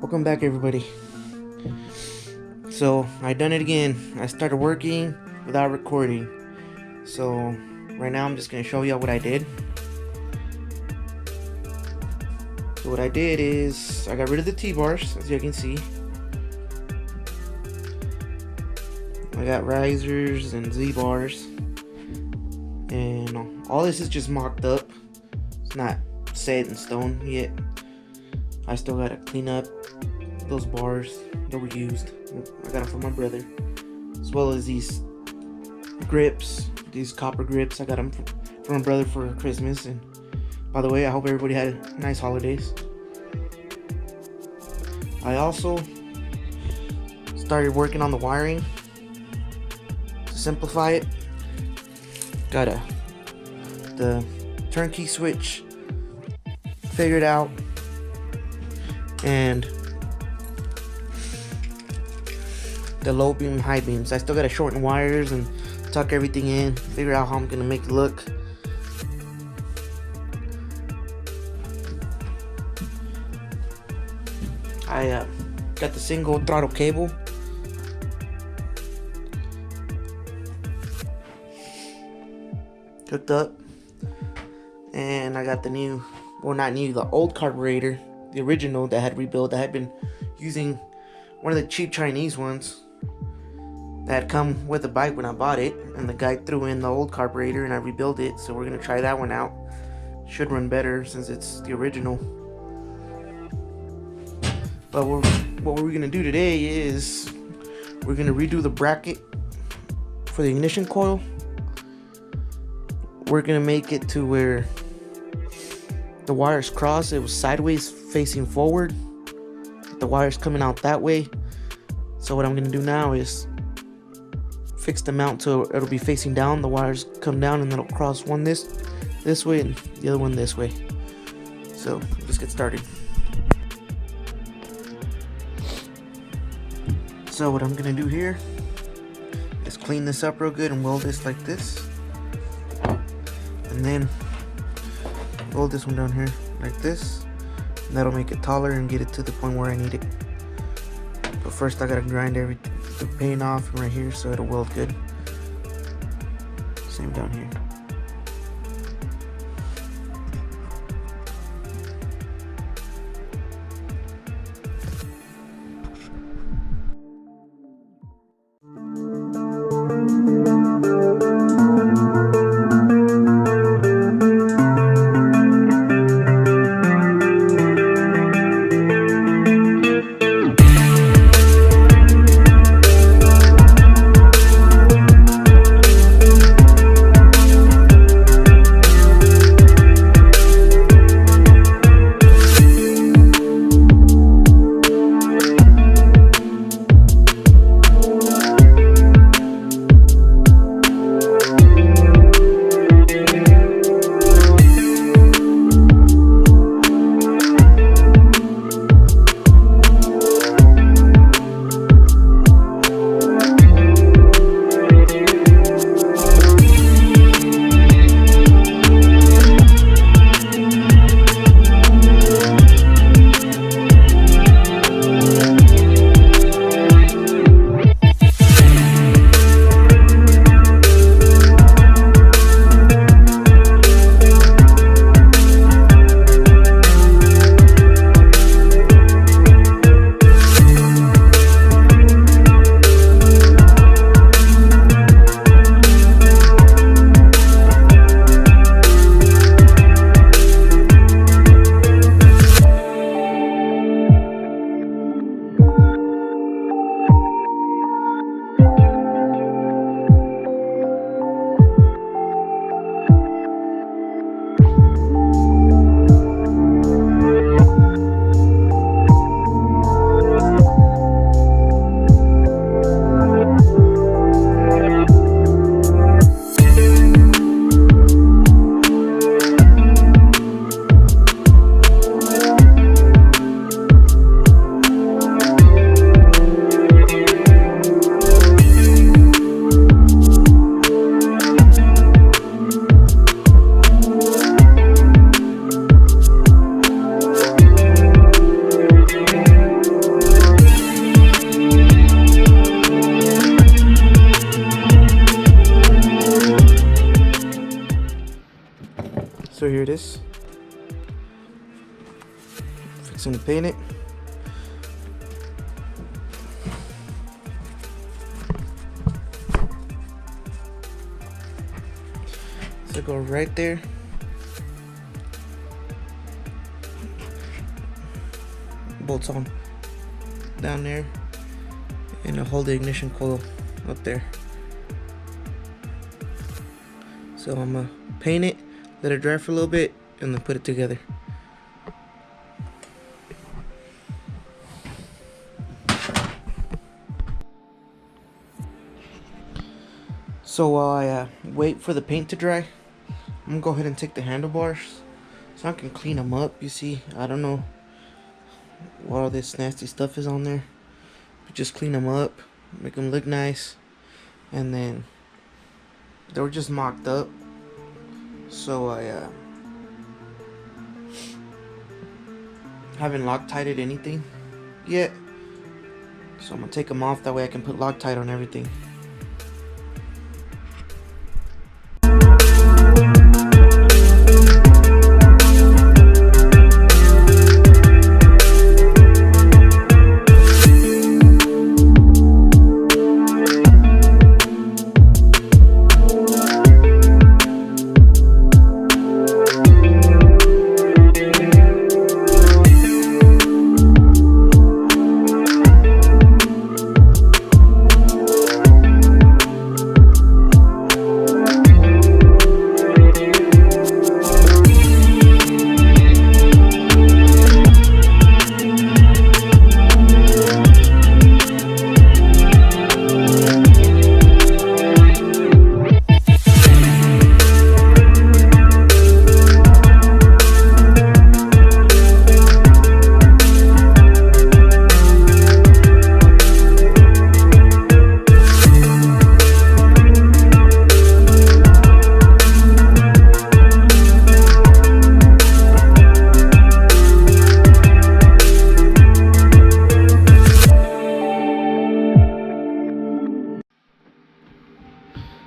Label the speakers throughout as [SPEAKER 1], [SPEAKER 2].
[SPEAKER 1] Welcome back, everybody. So I done it again. I started working without recording. So right now I'm just gonna show you what I did. So what I did is I got rid of the T-bars, as you can see. I got risers and Z-bars, and all this is just mocked up. It's not set in stone yet. I still gotta clean up those bars that were used. I got them from my brother, as well as these grips, these copper grips. I got them from my brother for Christmas. And by the way, I hope everybody had nice holidays. I also started working on the wiring to simplify it. Got the turnkey switch figured out, and the low beam, high beams. I still gotta shorten wires and tuck everything in, figure out how I'm gonna make it look. I got the single throttle cable. Hooked up, and I got the new, well, not new, the old carburetor, the original that I had rebuilt. I had been using one of the cheap Chinese ones that had come with the bike when I bought it, and the guy threw in the old carburetor and I rebuilt it. So we're gonna try that one out. Should run better since it's the original. But what we're gonna do today is we're gonna redo the bracket for the ignition coil. We're gonna make it to where the wires cross. It was sideways facing forward, the wires coming out that way. So what I'm gonna do now is fix the mount so it'll be facing down. The wires come down and it'll cross one this way and the other one this way. So let's get started. So what I'm gonna do here is clean this up real good and weld this like this, and then weld this one down here like this, and that'll make it taller and get it to the point where I need it. But first I gotta grind the paint off right here so it'll weld good. Same down here. So here it is. Fixing to paint it. So go right there. Bolts on down there, and I'll hold the ignition coil up there. So I'm gonna paint it, let it dry for a little bit, and then put it together. So while I wait for the paint to dry, I'm gonna go ahead and take the handlebars so I can clean them up. You see, I don't know what all this nasty stuff is on there, but just clean them up, make them look nice. And then they were just mocked up, so I haven't Loctited anything yet, so I'm gonna take them off, that way I can put Loctite on everything.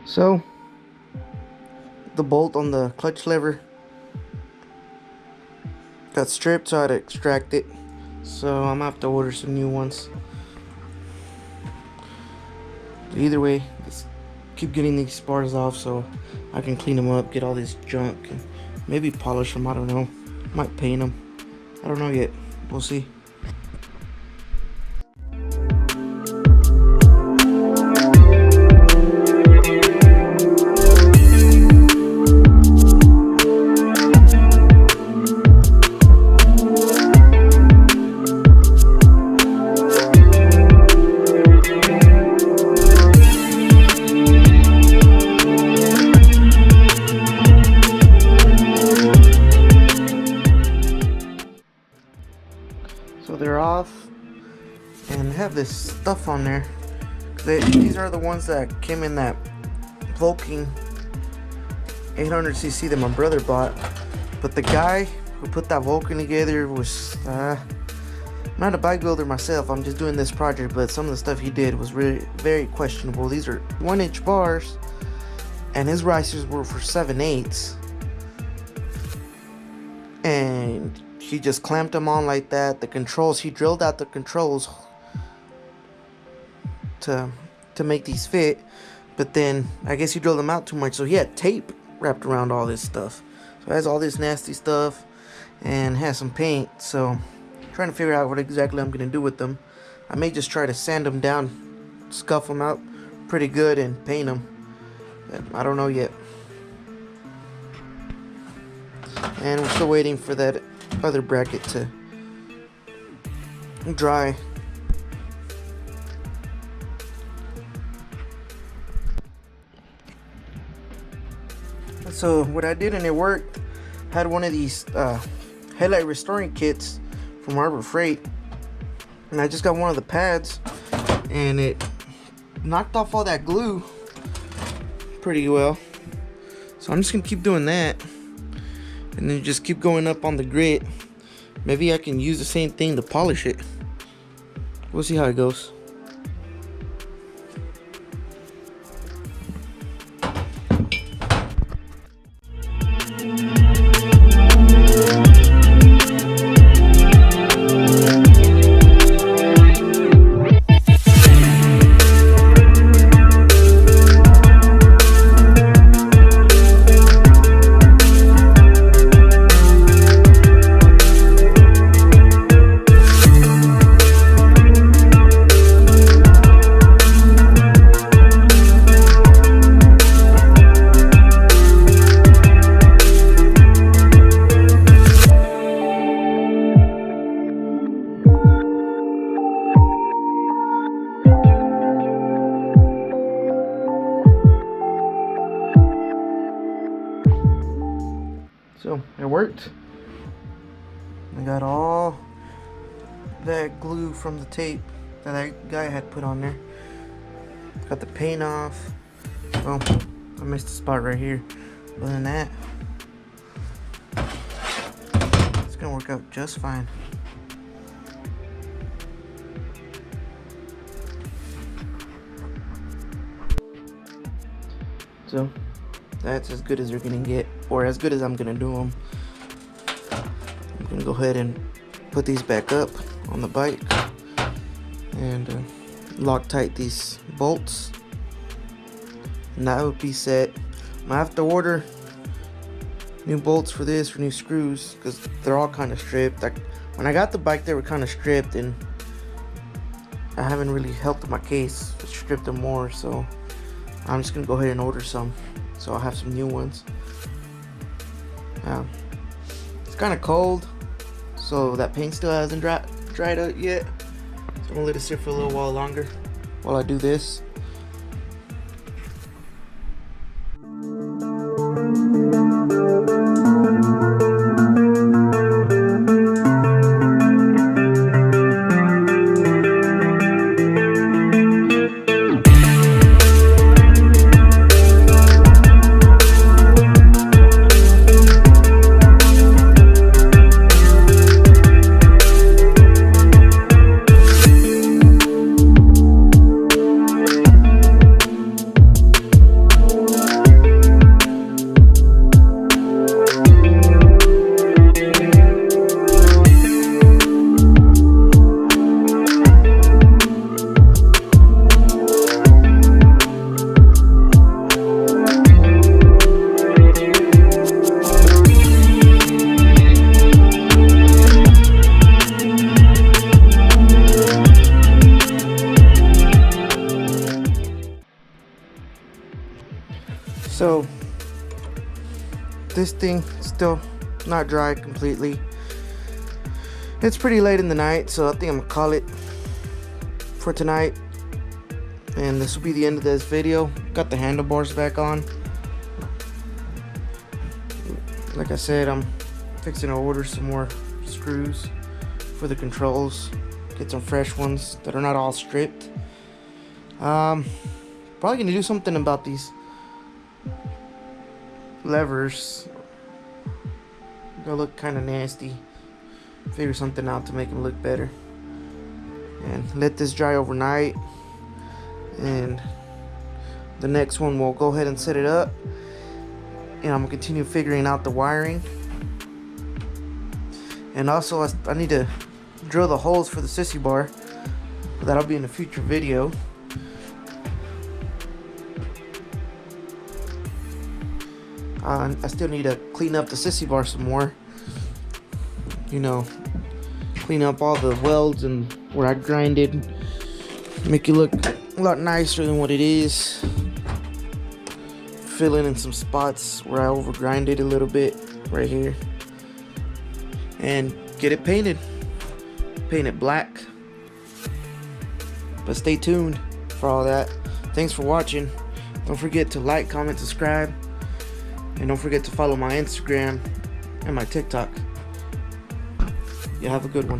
[SPEAKER 1] So the bolt on the clutch lever got stripped, so I had to extract it. So I'm gonna have to order some new ones. Either way, let's keep getting these spars off so I can clean them up, get all this junk, and maybe polish them. I don't know. Might paint them. I don't know yet. We'll see. So they're off, and have this stuff on there. These are the ones that came in that Vulcan 800cc that my brother bought. But the guy who put that Vulcan together was, I'm not a bike builder myself, I'm just doing this project, but some of the stuff he did was really very questionable. These are 1-inch bars, and his risers were for 7/8, and he just clamped them on like that. The controls, he drilled out the controls to make these fit, but then I guess he drilled them out too much, so he had tape wrapped around all this stuff. So it has all this nasty stuff and has some paint. So I'm trying to figure out what exactly I'm gonna do with them. I may just try to sand them down, scuff them out pretty good, and paint them. But I don't know yet. And we're still waiting for that other bracket to dry. So what I did, and it worked, had one of these headlight restoring kits from Harbor Freight, and I just got one of the pads, and it knocked off all that glue pretty well. So I'm just gonna keep doing that, and then just keep going up on the grit. Maybe I can use the same thing to polish it. We'll see how it goes. So it worked. I got all that glue from the tape that guy had put on there. Got the paint off. Well, I missed the spot right here. Other than that, it's gonna work out just fine. So that's as good as you're gonna get, or as good as I'm gonna do them. I'm gonna go ahead and put these back up on the bike and Loctite these bolts, and that would be set. I have to order new bolts for this, for new screws, because they're all kind of stripped. When I got the bike, they were kind of stripped, and I haven't really helped my case to strip them more, so I'm just gonna go ahead and order some, so I'll have some new ones. It's kind of cold, so that paint still hasn't dried out yet, so I'm gonna let it sit for a little while longer while I do this. So this thing still not dry completely. It's pretty late in the night, so I think I'm gonna call it for tonight, and this will be the end of this video. Got the handlebars back on. Like I said, I'm fixing to order some more screws for the controls, get some fresh ones that are not all stripped. Probably gonna do something about these levers. They'll look kind of nasty. Figure something out to make them look better, and let this dry overnight, and the next one we'll go ahead and set it up, and I'm gonna continue figuring out the wiring. And also I need to drill the holes for the sissy bar. That'll be in a future video. I still need to clean up the sissy bar some more. You know, clean up all the welds and where I grinded, make it look a lot nicer than what it is. Fill in some spots where I over grinded a little bit right here, and get it painted. Paint it black. But stay tuned for all that. Thanks for watching. Don't forget to like, comment, subscribe. And don't forget to follow my Instagram and my TikTok. You have a good one.